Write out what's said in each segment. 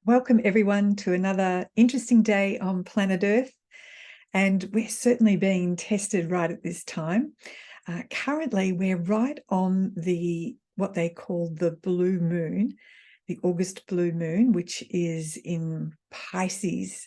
Welcome everyone to another interesting day on planet Earth. And we're certainly being tested right at this time. Currently, we're right on what they call the blue moon, the August blue moon, which is in Pisces.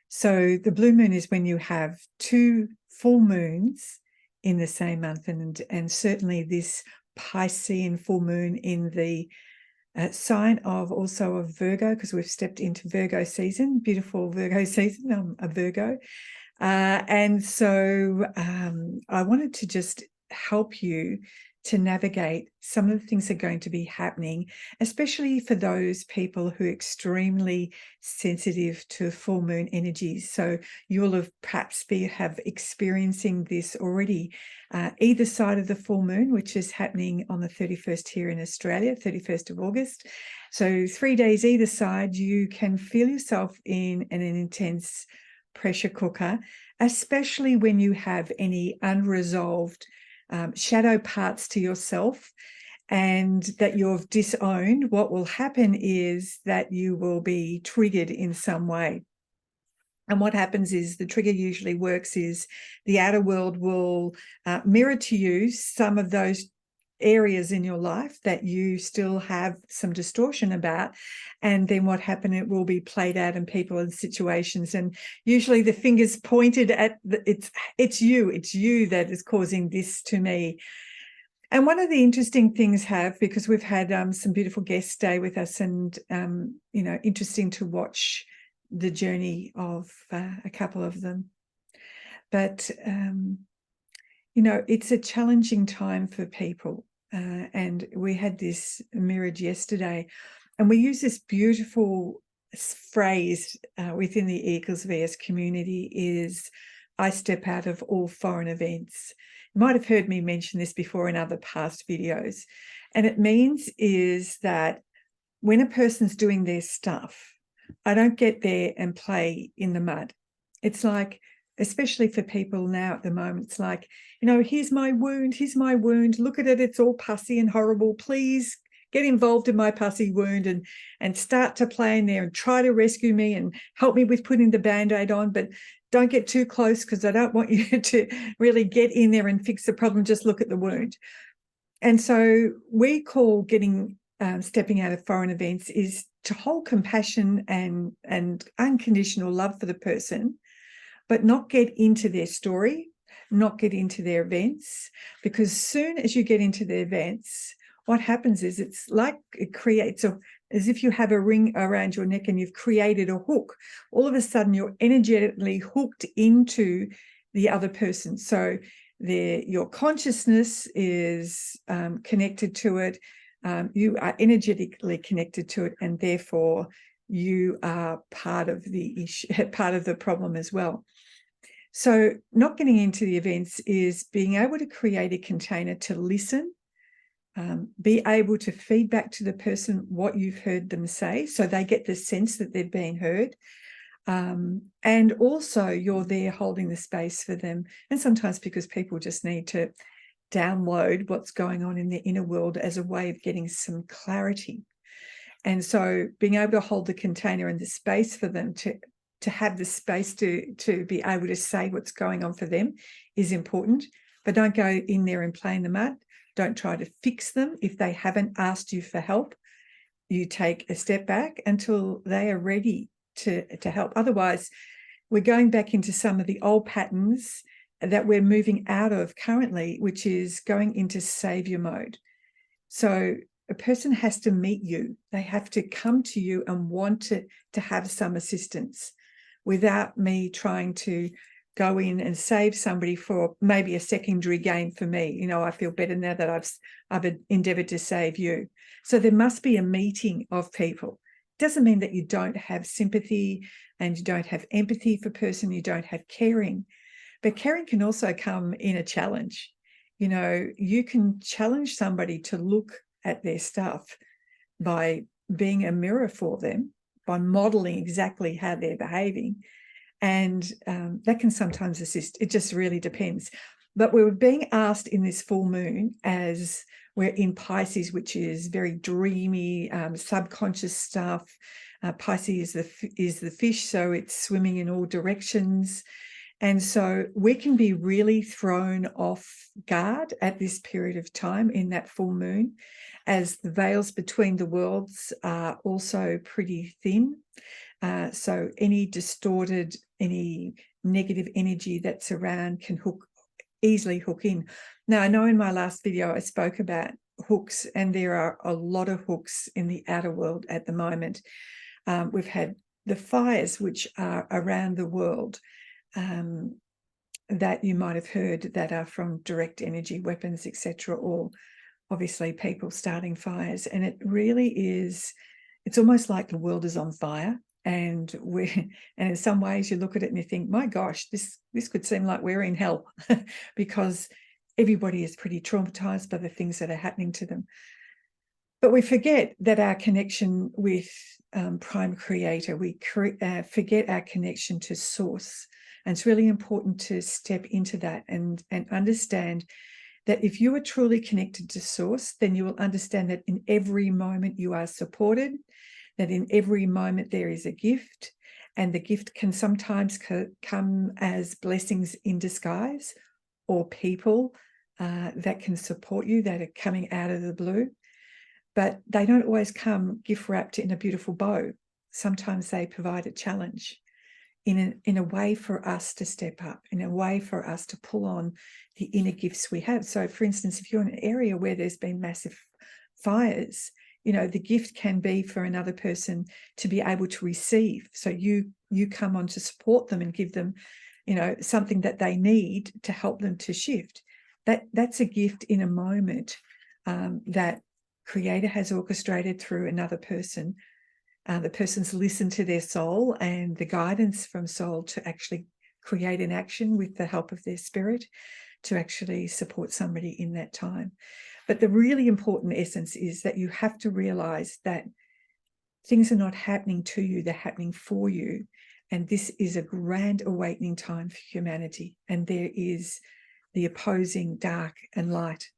So the blue moon is when you have two full moons in the same month, and certainly this Piscean full moon in the sign of also of Virgo, because we've stepped into Virgo season, beautiful Virgo season. I'm a Virgo. And so I wanted to just help you to navigate some of the things that are going to be happening, especially for those people who are extremely sensitive to full moon energies. So you'll have perhaps have experiencing this already, either side of the full moon, which is happening on the 31st here in Australia, 31st of August. So 3 days either side, you can feel yourself in an intense pressure cooker, especially when you have any unresolved shadow parts to yourself and that you've disowned. What will happen is that you will be triggered in some way. And what happens is the trigger usually works is the outer world will mirror to you some of those areas in your life that you still have some distortion about, and then what happened, it will be played out in people and situations, and usually the finger's pointed at it's you that is causing this to me. And one of the interesting things because we've had some beautiful guests stay with us, and interesting to watch the journey of a couple of them, but it's a challenging time for people. And we had this mirrored yesterday, and we use this beautiful phrase within the Eagles VS community is, I step out of all foreign events. You might have heard me mention this before in other past videos. And it means is that when a person's doing their stuff, I don't get there and play in the mud. It's like, especially for people now at the moment, it's like, here's my wound, look at it, it's all pussy and horrible, please get involved in my pussy wound and start to play in there and try to rescue me and help me with putting the Band-Aid on, but don't get too close because I don't want you to really get in there and fix the problem, just look at the wound. And so we call stepping out of foreign events is to hold compassion and unconditional love for the person, but not get into their story, not get into their events, because soon as you get into their events, what happens is it's like it creates as if you have a ring around your neck and you've created a hook. All of a sudden, you're energetically hooked into the other person. So your consciousness is connected to it. You are energetically connected to it, and therefore you are part of the issue, part of the problem as well. So not getting into the events is being able to create a container to listen, be able to feed back to the person what you've heard them say, so they get the sense that they're being heard. And also you're there holding the space for them. And sometimes because people just need to download what's going on in their inner world as a way of getting some clarity. And so being able to hold the container and the space for them to have the space to be able to say what's going on for them is important. But don't go in there and play in the mud. Don't try to fix them if they haven't asked you for help. You take a step back until they are ready to help. Otherwise, we're going back into some of the old patterns that we're moving out of currently, which is going into savior mode. So a person has to meet you. They have to come to you and want to have some assistance without me trying to go in and save somebody for maybe a secondary gain for me. I feel better now that I've endeavored to save you. So there must be a meeting of people. It doesn't mean that you don't have sympathy and you don't have empathy for person, you don't have caring. But caring can also come in a challenge. You can challenge somebody to look at their stuff by being a mirror for them, by modeling exactly how they're behaving. And that can sometimes assist. It just really depends. But we were being asked in this full moon, as we're in Pisces, which is very dreamy, subconscious stuff. Pisces is the fish, so it's swimming in all directions. And so we can be really thrown off guard at this period of time in that full moon, as the veils between the worlds are also pretty thin. So any distorted, any negative energy that's around can easily hook in. Now, I know in my last video I spoke about hooks, and there are a lot of hooks in the outer world at the moment. We've had the fires which are around the world, that you might have heard, that are from direct energy weapons, etc., or obviously people starting fires. And it really is, it's almost like the world is on fire. And in some ways you look at it and you think, my gosh, this could seem like we're in hell, because everybody is pretty traumatized by the things that are happening to them. But we forget that our connection with Prime Creator, we forget our connection to Source. And it's really important to step into that and understand that if you are truly connected to Source, then you will understand that in every moment you are supported, that in every moment there is a gift, and the gift can sometimes come as blessings in disguise, or people that can support you that are coming out of the blue. But they don't always come gift wrapped in a beautiful bow. Sometimes they provide a challenge in a way for us to step up, in a way for us to pull on the inner gifts we have. So, for instance, if you're in an area where there's been massive fires, the gift can be for another person to be able to receive. So you come on to support them and give them, something that they need to help them to shift. That's a gift in a moment that Creator has orchestrated through another person. The person's listened to their soul and the guidance from soul to actually create an action with the help of their spirit to actually support somebody in that time. But the really important essence is that you have to realize that things are not happening to you, they're happening for you. And this is a grand awakening time for humanity. And there is the opposing dark and light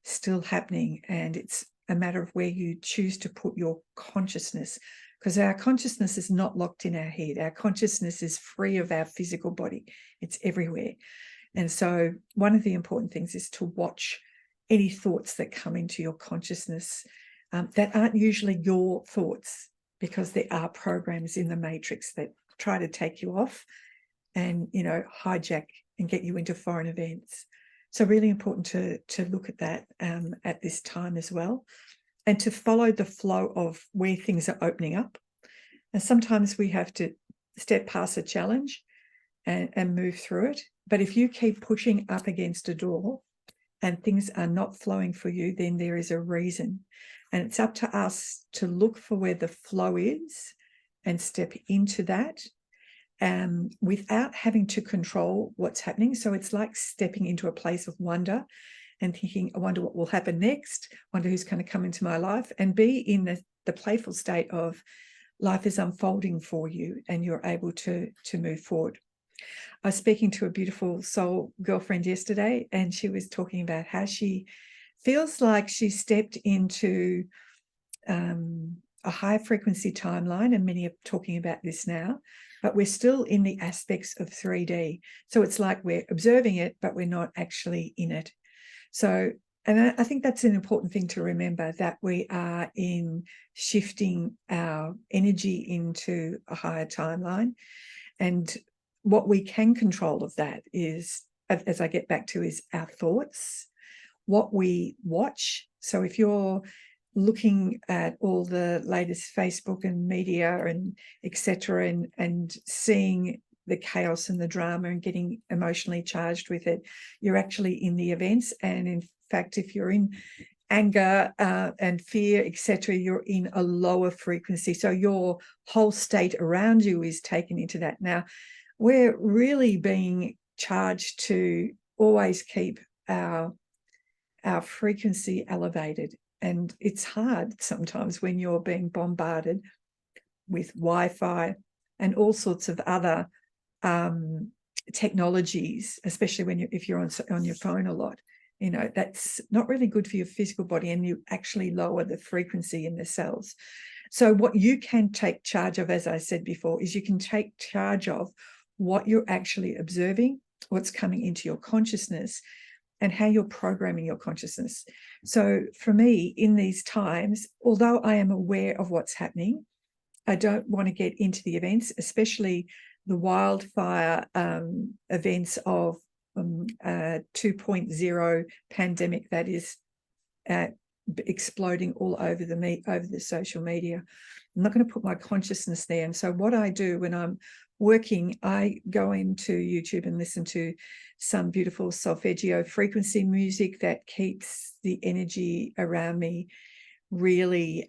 still happening. And it's a matter of where you choose to put your consciousness, because our consciousness is not locked in our head. Our consciousness is free of our physical body. It's everywhere. And so one of the important things is to watch any thoughts that come into your consciousness that aren't usually your thoughts, because there are programs in the matrix that try to take you off and, hijack and get you into foreign events. So really important to look at that at this time as well, and to follow the flow of where things are opening up. And sometimes we have to step past a challenge and move through it. But if you keep pushing up against a door and things are not flowing for you, then there is a reason. And it's up to us to look for where the flow is and step into that without having to control what's happening. So it's like stepping into a place of wonder and thinking, I wonder what will happen next, wonder who's going to come into my life, and be in the playful state of life is unfolding for you and you're able to move forward. I was speaking to a beautiful soul girlfriend yesterday, and she was talking about how she feels like she stepped into a high frequency timeline, and many are talking about this now, but we're still in the aspects of 3D. So it's like we're observing it, but we're not actually in it. So, and I think that's an important thing to remember, that we are in shifting our energy into a higher timeline. And what we can control of that is, as I get back to, is our thoughts, what we watch. So if you're looking at all the latest Facebook and media and etc., and seeing the chaos and the drama and getting emotionally charged with it, you're actually in the events. And in fact, if you're in anger and fear, etc., you're in a lower frequency. So your whole state around you is taken into that. Now, we're really being charged to always keep our frequency elevated. And it's hard sometimes when you're being bombarded with Wi-Fi and all sorts of other technologies, especially when if you're on your phone a lot, you know, that's not really good for your physical body, and you actually lower the frequency in the cells. So what you can take charge of, as I said before, is you can take charge of what you're actually observing, what's coming into your consciousness, and how you're programming your consciousness. So for me, in these times, although I am aware of what's happening, I don't want to get into the events, especially the wildfire events of 2.0 pandemic that is exploding all over the social media. I'm not going to put my consciousness there. And so what I do when I'm working, I go into YouTube and listen to some beautiful solfeggio frequency music that keeps the energy around me really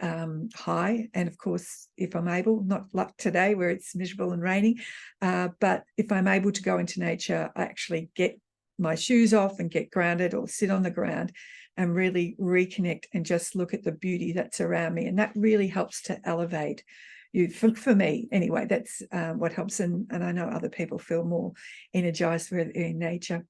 high. And of course, if I'm able, not like today where it's miserable and raining, but if I'm able to go into nature, I actually get my shoes off and get grounded, or sit on the ground and really reconnect and just look at the beauty that's around me. And that really helps to elevate you. For me anyway, that's what helps. And I know other people feel more energized when they're in nature.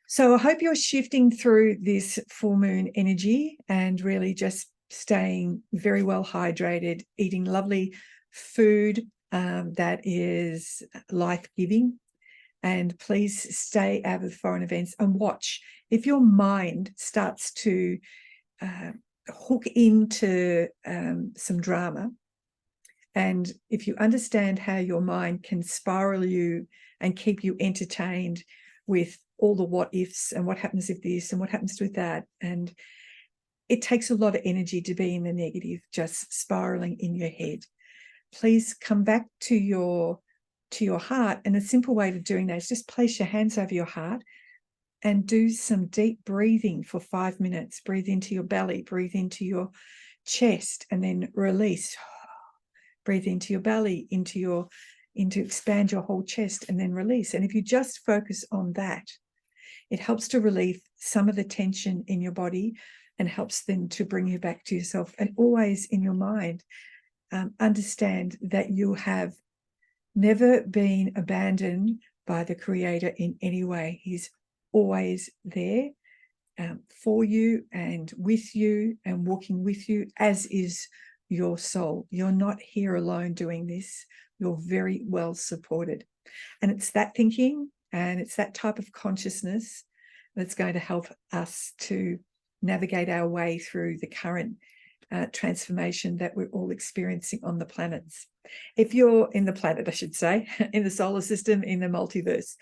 So I hope you're shifting through this full moon energy and really just staying very well hydrated, eating lovely food that is life-giving. And please stay out of foreign events and watch. If your mind starts to hook into some drama, and if you understand how your mind can spiral you and keep you entertained with all the what ifs and what happens if this and what happens with that, and it takes a lot of energy to be in the negative, just spiraling in your head. Please come back to your heart. And a simple way to doing that is just place your hands over your heart and do some deep breathing for 5 minutes. Breathe into your belly, breathe into your chest, and then release. Breathe into your belly, into expand your whole chest, and then release. And if you just focus on that, it helps to relieve some of the tension in your body and helps then to bring you back to yourself. And always in your mind, understand that you have never been abandoned by the Creator in any way. He's always there for you and with you and walking with you, as is your soul. You're not here alone doing this. You're very well supported. And it's that thinking and it's that type of consciousness that's going to help us to navigate our way through the current transformation that we're all experiencing on the planets. If you're in the planet, I should say, in the solar system, in the multiverse.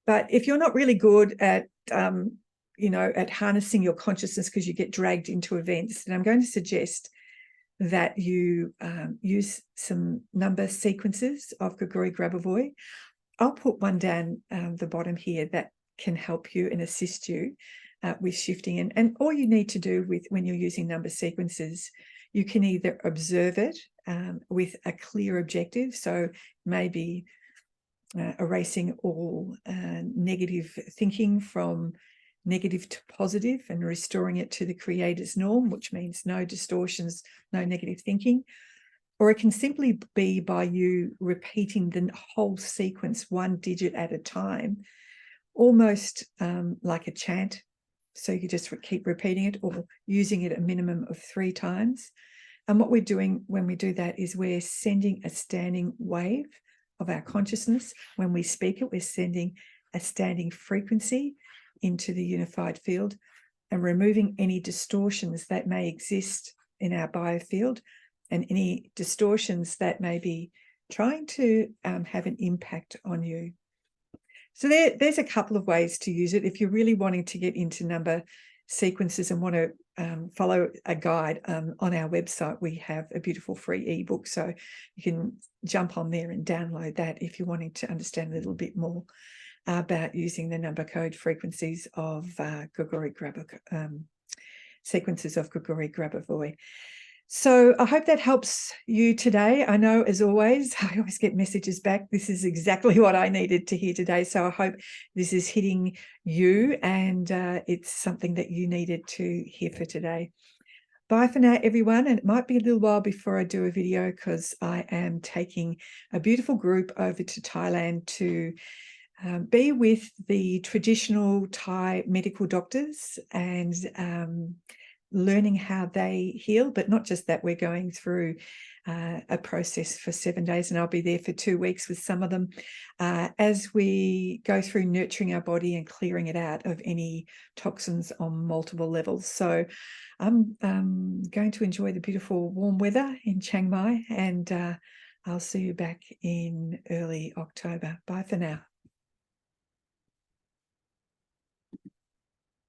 But if you're not really good at, at harnessing your consciousness because you get dragged into events, then I'm going to suggest that you use some number sequences of Grigori Grabovoi. I'll put one down the bottom here that can help you and assist you with shifting. And all you need to do when you're using number sequences, you can either observe it with a clear objective. So maybe erasing all negative thinking from negative to positive and restoring it to the Creator's norm, which means no distortions, no negative thinking. Or it can simply be by you repeating the whole sequence 1 digit at a time, almost like a chant. So you just keep repeating it or using it a minimum of 3 times. And what we're doing when we do that is we're sending a standing wave of our consciousness. When we speak it, we're sending a standing frequency into the unified field and removing any distortions that may exist in our biofield and any distortions that may be trying to have an impact on you. So there's a couple of ways to use it. If you're really wanting to get into number sequences and want to follow a guide, on our website, we have a beautiful free ebook. So you can jump on there and download that if you're wanting to understand a little bit more about using the number code frequencies of sequences of Grigori Grabovoi. So I hope that helps you today. I know, as always, I always get messages back. This is exactly what I needed to hear today. So I hope this is hitting you and it's something that you needed to hear for today. Bye for now, everyone. And it might be a little while before I do a video because I am taking a beautiful group over to Thailand to be with the traditional Thai medical doctors and learning how they heal. But not just that, we're going through a process for 7 days, and I'll be there for 2 weeks with some of them as we go through nurturing our body and clearing it out of any toxins on multiple levels. So I'm going to enjoy the beautiful warm weather in Chiang Mai, and I'll see you back in early October. Bye for now.